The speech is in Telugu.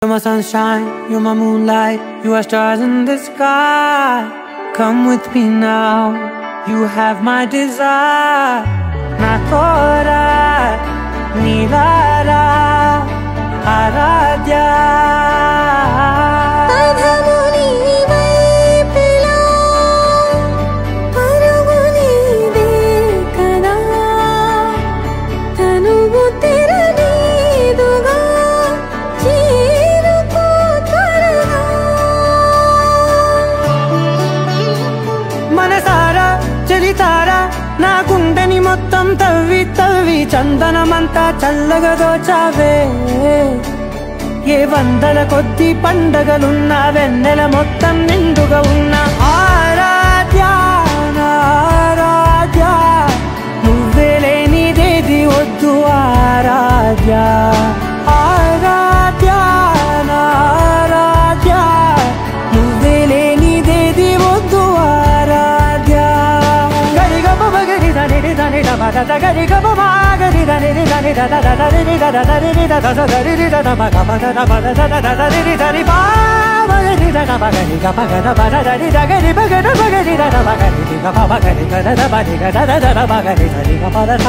You're my sunshine, you're my moonlight, you are stars in the sky. Come with me now, you have my desire. Nakora, Nilara, Aradhya. మనసారా చలితారా నా గుండెని మొత్తం తవ్వి తవ్వి చందనమంతా చల్లగా దోచావే. ఏ వందల కొద్ది పండగలున్న వెన్నెల మొత్తం నిండుగా ఉన్న ఆరాధ్య ఆరాధ్య, నువ్వే లేనిదేది వద్దు ఆరాధ్య ఆరాధ్య ఆరాధ్య, నువ్వే లేనిదేది వద్దు ఆరాధ్య. గరి గమ గరి దని దని దమ దద గరి గమ గరి దని దని దద దద రి దద దరి రి దద దరి రి దద మ గమ దద మ దద దద రి రి దరి బా గరి దద మ గరి గమ గద మ దద రి ద గరి మ గద మ గరి దద మ గరి రి గమ మ గరి గద ద మ రి గద దద మ గరి దరి గమ దద.